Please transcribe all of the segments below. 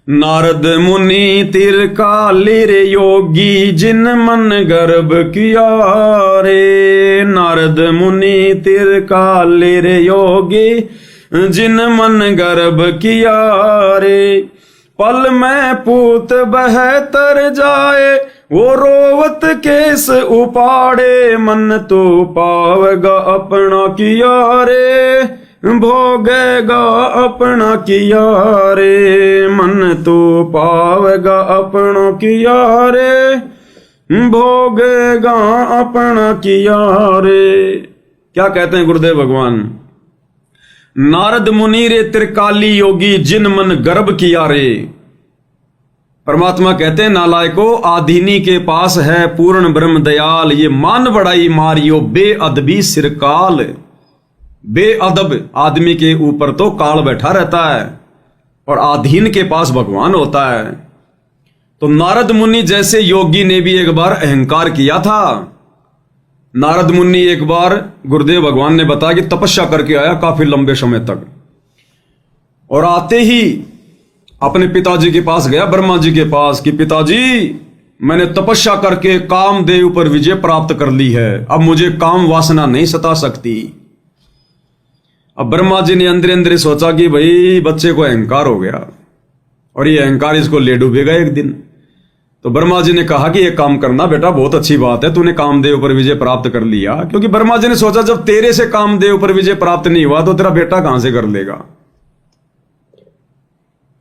नारद मुनि त्रिकालीर योगी जिन मन गर्भ किया रे। नारद मुनि त्रिकालीर योगी जिन मन गर्भ किया रे। पल में पूत बहतर जाए वो रोवत केस उपाड़े। मन तो पावेगा अपना किया रे, भोगेगा अपना किया रे। मन तो पावेगा अपना किया रे, भोगेगा अपना किया रे। क्या कहते हैं गुरुदेव भगवान? नारद मुनि रे त्रिकाली योगी जिन मन गर्भ किया रे। परमात्मा कहते हैं नालायको आधीनी के पास है पूर्ण ब्रह्म दयाल। ये मान बड़ाई मारियो बेअदबी सिरकाल। बेअदब आदमी के ऊपर तो काल बैठा रहता है और आधीन के पास भगवान होता है। तो नारद मुनि जैसे योगी ने भी एक बार अहंकार किया था। नारद मुनि एक बार गुरुदेव भगवान ने बताया कि तपस्या करके आया काफी लंबे समय तक, और आते ही अपने पिताजी के पास गया, ब्रह्मा जी के पास, कि पिताजी मैंने तपस्या करके कामदेव पर विजय प्राप्त कर ली है, अब मुझे काम वासना नहीं सता सकती। अब ब्रह्मा जी ने अंदर अंदर सोचा कि भाई बच्चे को अहंकार हो गया और ये अहंकार इसको ले डूबेगा एक दिन। तो ब्रह्मा जी ने कहा कि ये काम करना बेटा, बहुत अच्छी बात है, तूने कामदेव पर विजय प्राप्त कर लिया। क्योंकि ब्रह्मा जी ने सोचा जब तेरे से कामदेव पर विजय प्राप्त नहीं हुआ तो तेरा बेटा कहां से कर लेगा।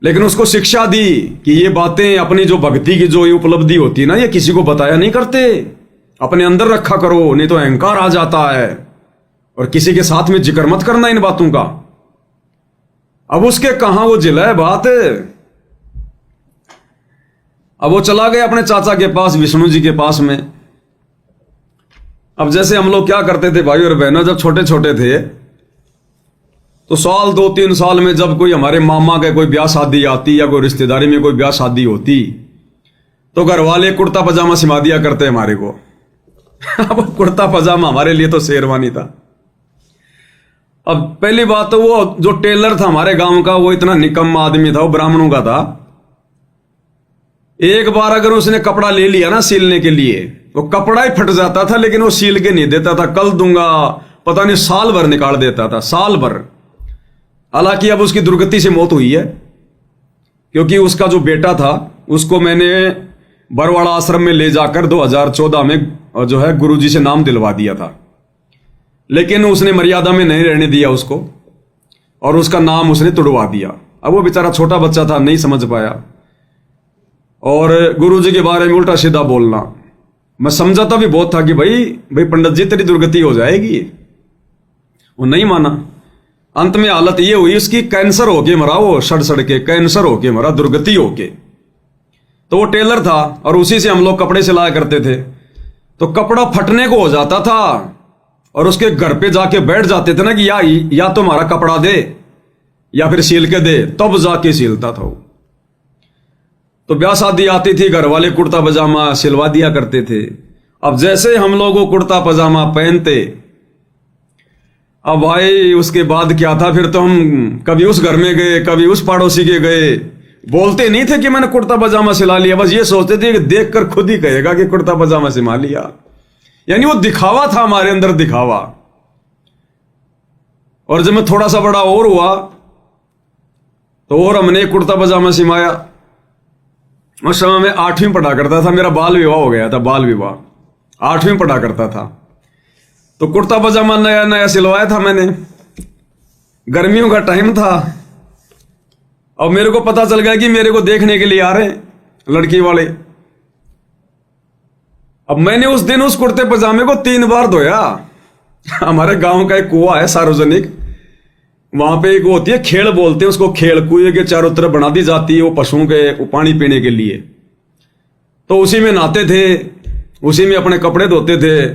लेकिन उसको शिक्षा दी कि ये बातें अपनी जो भक्ति की जो ये उपलब्धि होती है ना, ये किसी को बताया नहीं करते, अपने अंदर रखा करो, नहीं तो अहंकार आ जाता है। और किसी के साथ में जिक्र मत करना इन बातों का। अब उसके कहां वो जिला है बात। अब वो चला गया अपने चाचा के पास, विष्णु जी के पास में। अब जैसे हम लोग क्या करते थे भाई और बहनों, जब छोटे छोटे थे तो साल 2-3 साल में जब कोई हमारे मामा के कोई ब्याह शादी आती या कोई रिश्तेदारी में कोई ब्याह शादी होती तो घर वाले कुर्ता पजामा सिमा दिया करते हमारे को। अब कुर्ता पजामा हमारे लिए तो शेरवानी था। अब पहली बात तो वो जो टेलर था हमारे गांव का, वो इतना निकम्मा आदमी था, वो ब्राह्मणों का था। एक बार अगर उसने कपड़ा ले लिया ना सिलने के लिए, वो कपड़ा ही फट जाता था, लेकिन वो सील के नहीं देता था। कल दूंगा, पता नहीं साल भर निकाल देता था, साल भर। हालांकि अब उसकी दुर्गति से मौत हुई है, क्योंकि उसका जो बेटा था उसको मैंने बरवाड़ा आश्रम में ले जाकर 2014 में जो है गुरुजी से नाम दिलवा दिया था। लेकिन उसने मर्यादा में नहीं रहने दिया उसको, और उसका नाम उसने तुड़वा दिया। अब वो बेचारा छोटा बच्चा था, नहीं समझ पाया, और गुरुजी के बारे में उल्टा सीधा बोलना। मैं समझाता भी बहुत था कि भाई पंडित जी तेरी दुर्गति हो जाएगी। वो नहीं माना। अंत में हालत ये हुई उसकी, कैंसर होके मरा, वो सड़ के कैंसर होके मरा, दुर्गति होके। तो वो टेलर था और उसी से हम लोग कपड़े सिलाया करते थे। तो कपड़ा फटने को हो जाता था और उसके घर पे जाके बैठ जाते थे ना कि या तो हमारा कपड़ा दे या फिर सील के दे, तब जाके सीलता था वो। तो ब्याह शादी आती थी, घर वाले कुर्ता पजामा सिलवा दिया करते थे। अब जैसे हम लोग वो कुर्ता पजामा पहनते, अब भाई उसके बाद क्या था, फिर तो हम कभी उस घर में गए, कभी उस पड़ोसी के गए, बोलते नहीं थे कि मैंने कुर्ता पजामा सिला लिया, बस ये सोचते थे कि देखकर खुद ही कहेगा कि कुर्ता पजामा सिला लिया। यानी वो दिखावा था हमारे अंदर, दिखावा। और जब मैं थोड़ा सा बड़ा और हुआ तो और हमने कुर्ता पजामा सिमाया। उस समय मैं 8वीं पढ़ा करता था, मेरा बाल विवाह हो गया था, बाल विवाह 8वीं पढ़ा करता था। तो कुर्ता पजामा नया नया सिलवाया था मैंने, गर्मियों का टाइम था। और मेरे को पता चल गया कि मेरे को देखने के लिए आ रहे हैं लड़की वाले। अब मैंने उस दिन उस कुर्ते पजामे को 3 बार धोया। हमारे गांव का एक कुआं है सार्वजनिक, वहां पे एक होती है खेल बोलते हैं उसको, खेल कुएं के चारों तरफ बना दी जाती है वो पशुओं के पानी पीने के लिए। तो उसी में नहाते थे, उसी में अपने कपड़े धोते थे।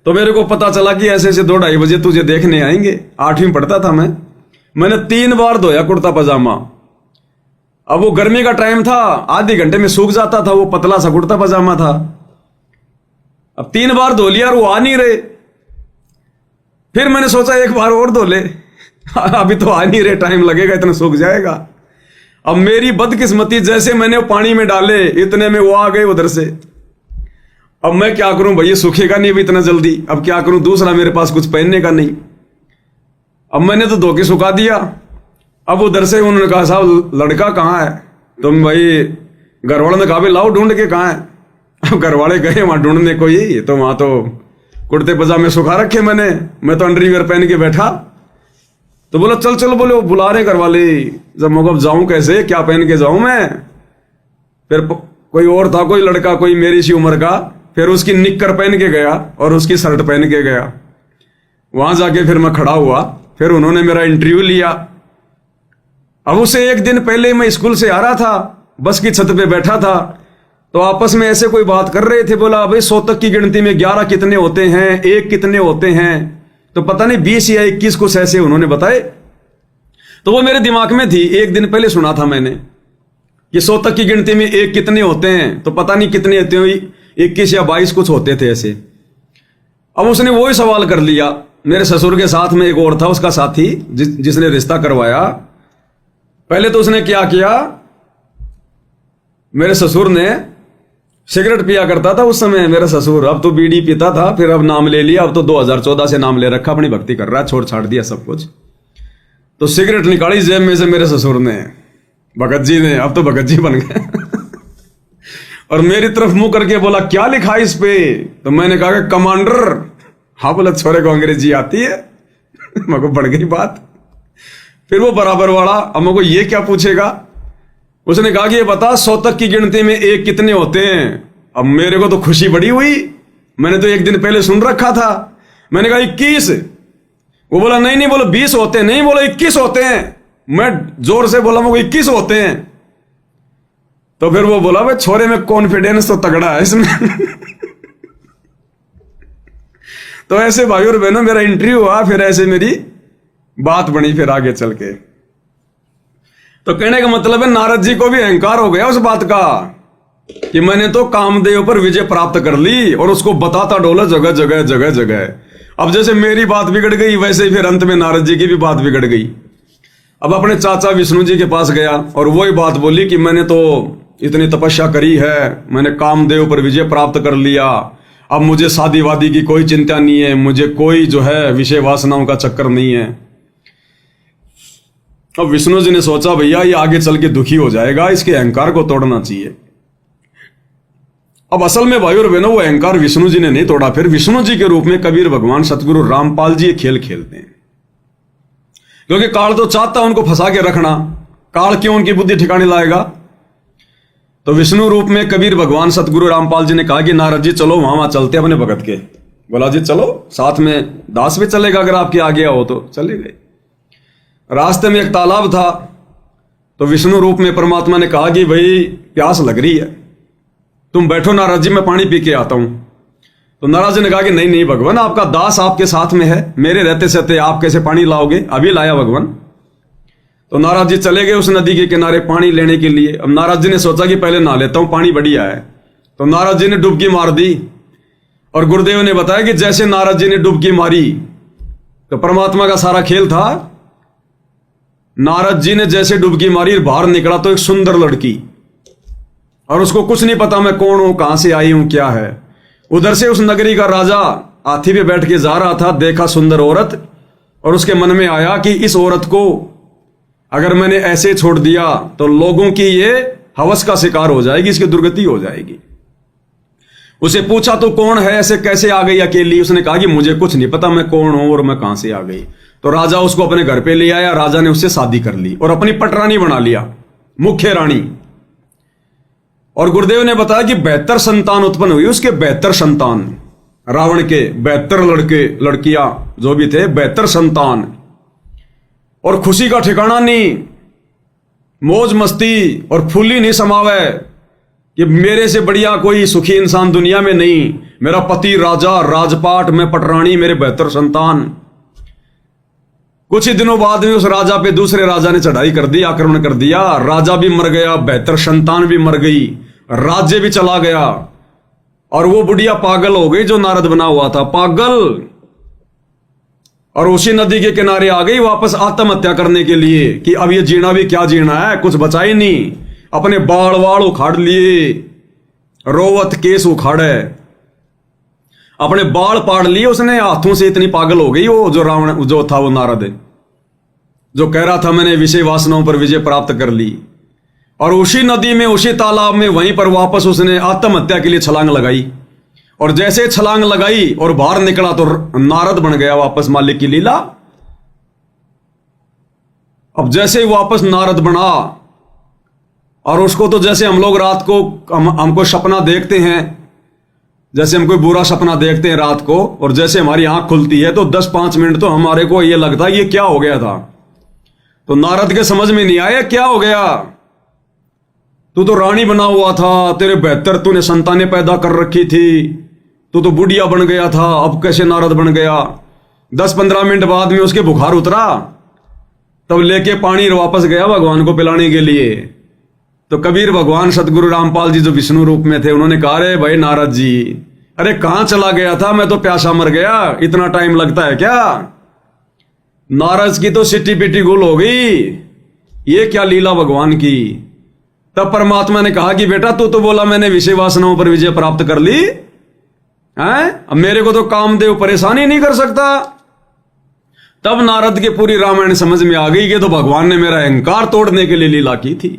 तो मेरे को पता चला कि ऐसे ऐसे 2-2:30 बजे तुझे देखने आएंगे। 8वीं पढ़ता था मैंने 3 बार धोया कुर्ता पजामा। अब वो गर्मी का टाइम था, आधे घंटे में सूख जाता था, वो पतला सा कुर्ता पजामा था। अब 3 बार धो लिया और वो आ नहीं रहे। फिर मैंने सोचा एक बार और धो ले, अभी तो आ नहीं रहे, टाइम लगेगा, इतना सूख जाएगा। अब मेरी बदकिस्मती, जैसे मैंने वो पानी में डाले इतने में वो आ गए उधर से। अब मैं क्या करूं भैया, सूखेगा नहीं भी इतना जल्दी। अब क्या करूं, दूसरा मेरे पास कुछ पहनने का नहीं। अब मैंने तो धो के सुखा दिया। अब उधर से उन्होंने कहा साहब लड़का कहाँ है? तो भाई घर वालों ने कहा लाओ ढूंढ के, कहाँ है? अब घर वाले गए वहां ढूंढने को ही, तो वहां तो कुर्ते पजामे सुखा रखे मैंने, मैं तो अंडरवियर पहन के बैठा। तो बोला चल चल, बोले वो बुला रहे घर वाले। जब मैं जाऊं कैसे, क्या पहन के जाऊं मैं? फिर कोई और था, कोई लड़का, कोई मेरी सी उम्र का, फिर उसकी निक्कर पहन के गया और उसकी शर्ट पहन के गया। वहां जाके फिर मैं खड़ा हुआ, फिर उन्होंने मेरा इंटरव्यू लिया। अब उसे एक दिन पहले मैं स्कूल से आ रहा था, बस की छत पे बैठा था, तो आपस में ऐसे कोई बात कर रहे थे। बोला भाई 100 तक की गिनती में 11 कितने होते हैं, 1 कितने होते हैं? तो पता नहीं 20 या 21 कुछ ऐसे उन्होंने बताए। तो वो मेरे दिमाग में थी, एक दिन पहले सुना था मैंने कि 100 तक की गिनती में 1 कितने होते हैं, तो पता नहीं कितने होते हैं, 21 या 22 कुछ होते थे ऐसे। अब उसने वही सवाल कर लिया। मेरे ससुर के साथ में एक और था, उसका साथी, जिसने रिश्ता करवाया। पहले तो उसने क्या किया, मेरे ससुर ने सिगरेट पिया करता था उस समय मेरा ससुर, अब तो बीड़ी पीता था, फिर अब नाम ले लिया, अब तो 2014 से नाम ले रखा, अपनी भक्ति कर रहा है, छोड़ छाड़ दिया सब कुछ। तो सिगरेट निकाली जेब में से मेरे ससुर ने, भगत जी ने, अब तो भगत जी बन गए और मेरी तरफ मुंह करके बोला क्या लिखा है इस पे? तो मैंने कहा कि कमांडर। हाँ बोला छोरे को अंग्रेजी आती है मेरे को बढ़ गई बात। फिर वो बराबर वाला अब मेरे को ये क्या पूछेगा, उसने कहा कि ये बता 100 तक की गिनती में 1 कितने होते हैं? अब मेरे को तो खुशी बड़ी हुई, मैंने तो एक दिन पहले सुन रखा था। मैंने कहा 21। वो बोला नहीं नहीं, बोला 20 होते हैं। नहीं बोला 21 होते हैं। मैं जोर से बोला मेरे को 21 होते हैं। तो फिर वो बोला भाई छोरे में कॉन्फिडेंस तो तगड़ा है इसमें तो ऐसे भाई और बहनों मेरा इंटरव्यू हुआ, फिर ऐसे मेरी बात बनी फिर आगे चल के। तो कहने का मतलब है नारद जी को भी अहंकार हो गया उस बात का कि मैंने तो कामदेव पर विजय प्राप्त कर ली, और उसको बताता डोला जगह जगह जगह जगह। अब जैसे मेरी बात बिगड़ गई, वैसे ही फिर अंत में नारद जी की भी बात बिगड़ गई। अब अपने चाचा विष्णु जी के पास गया और वही बात बोली कि मैंने तो इतनी तपस्या करी है, मैंने कामदेव पर विजय प्राप्त कर लिया, अब मुझे शादी वादी की कोई चिंता नहीं है, मुझे कोई जो है विषय वासनाओं का चक्कर नहीं है। अब विष्णु जी ने सोचा भैया ये आगे चल के दुखी हो जाएगा, इसके अहंकार को तोड़ना चाहिए। अब असल में भाई और बहनों वो अहंकार विष्णु जी ने नहीं तोड़ा, फिर विष्णु जी के रूप में कबीर भगवान सतगुरु रामपाल जी खेल खेलते हैं, क्योंकि काल तो चाहता उनको फंसा के रखना, काल क्यों उनकी बुद्धि ठिकाने लाएगा। तो विष्णु रूप में कबीर भगवान सतगुरु रामपाल जी ने कहा कि नारद जी चलो वहां चलते अपने भगत के। बोला जी चलो, साथ में दास भी चलेगा अगर आपके आगे हो तो। चले गए। रास्ते में एक तालाब था, तो विष्णु रूप में परमात्मा ने कहा कि भाई प्यास लग रही है, तुम बैठो नारद जी, मैं पानी पी के आता हूं। तो नारद जी ने कहा कि नहीं नहीं भगवान, आपका दास आपके साथ में है, मेरे रहते सहते आप कैसे पानी लाओगे? अभी लाया भगवान। तो नारद जी चले गए उस नदी के किनारे पानी लेने के लिए। अब नारद जी ने सोचा कि पहले नहा लेता हूं, पानी बढ़िया है। तो नारद जी ने डुबकी मार दी, और गुरुदेव ने बताया कि जैसे नारद जी ने डुबकी मारी, तो परमात्मा का सारा खेल था, नारद जी ने जैसे डुबकी मारी बाहर निकला तो एक सुंदर लड़की, और उसको कुछ नहीं पता मैं कौन हूं, कहां से आई हूं, क्या है। उधर से उस नगरी का राजा हाथी पे बैठ के जा रहा था, देखा सुंदर औरत, और उसके मन में आया कि इस औरत को अगर मैंने ऐसे छोड़ दिया तो लोगों की ये हवस का शिकार हो जाएगी, इसकी दुर्गति हो जाएगी। उसे पूछा तो कौन है, ऐसे कैसे आ गई अकेली? उसने कहा कि मुझे कुछ नहीं पता मैं कौन हूं और मैं कहां से आ गई। तो राजा उसको अपने घर पे ले आया, राजा ने उससे शादी कर ली और अपनी पटरानी बना लिया, मुख्य रानी। और गुरुदेव ने बताया कि 72 संतान उत्पन्न हुई उसके, 72 संतान, रावण के 72 लड़के लड़कियां जो भी थे, 72 संतान। और खुशी का ठिकाना नहीं, मौज मस्ती और फुल्ली नहीं समावे कि मेरे से बढ़िया कोई सुखी इंसान दुनिया में नहीं, मेरा पति राजा, राजपाट, मैं पटरानी, मेरे 72 संतान। कुछ ही दिनों बाद में उस राजा पे दूसरे राजा ने चढ़ाई कर दी, आक्रमण कर दिया, राजा भी मर गया, 72 संतान भी मर गई, राज्य भी चला गया, और वो बुढ़िया पागल हो गई जो नारद बना हुआ था, पागल। और उसी नदी के किनारे आ गई वापस आत्महत्या करने के लिए कि अब ये जीना भी क्या जीना है, कुछ बचा ही नहीं। अपने बाल वाल उखाड़ लिए, रोवत केस उखाड़े, अपने बाल पाड़ लिए उसने हाथों से। इतनी पागल हो गई वो जो रावण जो था, वो नारद जो कह रहा था मैंने विषय वासनाओं पर विजय प्राप्त कर ली। और उसी नदी में, उसी तालाब में, वहीं पर वापस उसने आत्महत्या के लिए छलांग लगाई। और जैसे छलांग लगाई और बाहर निकला तो नारद बन गया वापस मालिक की लीला। अब जैसे ही वापस नारद बना, और उसको तो जैसे हम लोग रात को हमको सपना देखते हैं, जैसे हम कोई बुरा सपना देखते हैं रात को, और जैसे हमारी आंख खुलती है तो 10-5 मिनट तो हमारे को ये लगता है ये क्या हो गया था। तो नारद के समझ में नहीं आया क्या हो गया। तू तो रानी बना हुआ था, तेरे बेहतर तूने संतानें पैदा कर रखी थी, तू तो बुढ़िया बन गया था, अब कैसे नारद बन गया। 10-15 मिनट बाद में उसके बुखार उतरा, तब लेके पानी वापस गया भगवान को पिलाने के लिए। तो कबीर भगवान सतगुरु रामपाल जी जो विष्णु रूप में थे, उन्होंने कहा अरे भाई नारद जी, अरे कहां चला गया था, मैं तो प्यासा मर गया, इतना टाइम लगता है क्या। नारद की तो सिट्टी पिट्टी गुल हो गई, ये क्या लीला भगवान की। तब परमात्मा ने कहा कि बेटा तू तो बोला मैंने विषय वासनाओं पर विजय प्राप्त कर ली है, अब मेरे को तो कामदेव परेशानी नहीं कर सकता। तब नारद के पूरी रामायण समझ में आ गई कि तो भगवान ने मेरा अहंकार तोड़ने के लिए लीला की थी।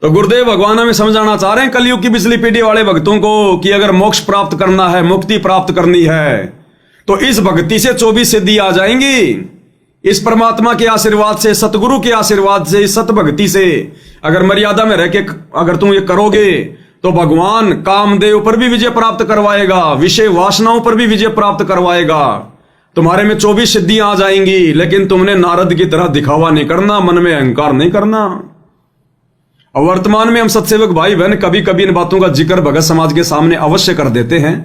तो गुरुदेव भगवान हमें समझाना चाह रहे हैं कलयुग की पिछली पीढ़ी वाले भक्तों को कि अगर मोक्ष प्राप्त करना है, मुक्ति प्राप्त करनी है, तो इस भक्ति से 24 सिद्धि आ जाएंगी। इस परमात्मा के आशीर्वाद से, सतगुरु के आशीर्वाद से, इस सत भक्ति से अगर मर्यादा में रह के अगर तुम ये करोगे तो भगवान कामदेव पर भी विजय प्राप्त करवाएगा, विषय वासनाओं पर भी विजय प्राप्त करवाएगा। तुम्हारे में 24 सिद्धियां आ जाएंगी, लेकिन तुमने नारद की तरह दिखावा नहीं करना, मन में अहंकार नहीं करना। और वर्तमान में हम सत्सेवक भाई बहन कभी कभी इन बातों का जिक्र भगत समाज के सामने अवश्य कर देते हैं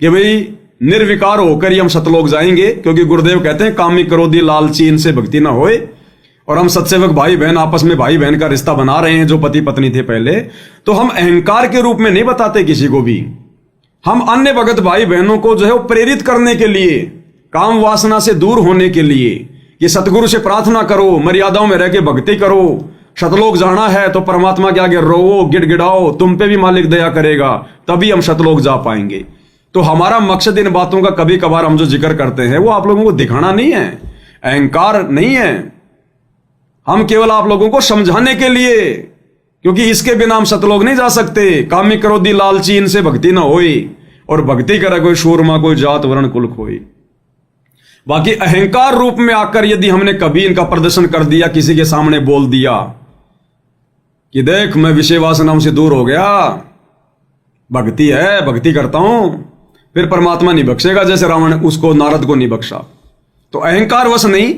कि भाई निर्विकार होकर ही हम सतलोक जाएंगे, क्योंकि गुरुदेव कहते हैं कामी क्रोधी लालची इनसे भक्ति ना होए। और हम सत्सेवक भाई बहन आपस में भाई बहन का रिश्ता बना रहे हैं जो पति पत्नी थे पहले, तो हम अहंकार के रूप में नहीं बताते किसी को भी। हम अन्य भगत भाई बहनों को जो है वो प्रेरित करने के लिए, काम वासना से दूर होने के लिए, कि सतगुरु से प्रार्थना करो, मर्यादाओं में रह के भक्ति करो, सतलोक जाना है तो परमात्मा के आगे रोवो, गिड़गिड़ाओ, तुम पे भी मालिक दया करेगा, तभी हम सतलोक जा पाएंगे। तो हमारा मकसद इन बातों का कभी कभार हम जो जिक्र करते हैं वो आप लोगों को दिखाना नहीं है, अहंकार नहीं है, हम केवल आप लोगों को समझाने के लिए, क्योंकि इसके बिना हम सतलोक नहीं जा सकते। कामी क्रोधी लालची इनसे भक्ति ना होई, और भक्ति करे कोई शूरमा, कोई जात वर्ण कुल कोई। बाकी अहंकार रूप में आकर यदि हमने कभी इनका प्रदर्शन कर दिया, किसी के सामने बोल दिया कि देख मैं विषय वासनाओं से दूर हो गया, भक्ति है, भक्ति करता हूं, फिर परमात्मा नहीं बख्शेगा जैसे रावण उसको, नारद को नहीं बख्शा। तो अहंकार वश नहीं,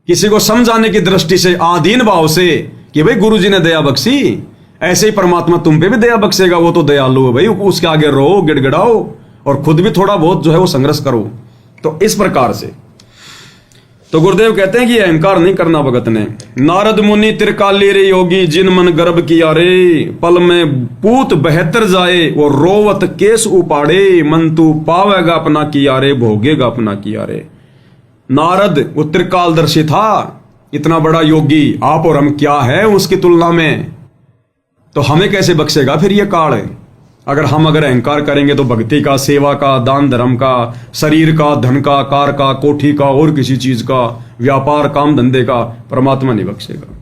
किसी को समझाने की दृष्टि से, आधीन भाव से कि भाई गुरु जी ने दया बख्शी, ऐसे ही परमात्मा तुम पे भी दया बख्शेगा, वो तो दयालु है भाई, उसके आगे रो, गिड़गिड़ाओ, और खुद भी थोड़ा बहुत जो है वो संघर्ष करो। तो इस प्रकार से तो गुरुदेव कहते हैं कि अहंकार नहीं करना भगत ने। नारद मुनि त्रिकाली रे योगी, जिन मन गर्भ किया रे, पल में पूत बहतर जाए, वो रोवत केस उपाड़े, मन तू पावेगा अपना किया रे, भोगेगा अपना किया रे। नारद वो त्रिकालदर्शी था, इतना बड़ा योगी, आप और हम क्या है उसकी तुलना में। तो हमें कैसे बख्शेगा फिर ये काल है, अगर अहंकार करेंगे तो भक्ति का, सेवा का, दान धर्म का, शरीर का, धन का, कार का, कोठी का, और किसी चीज का, व्यापार काम धंधे का, परमात्मा नहीं बख्शेगा।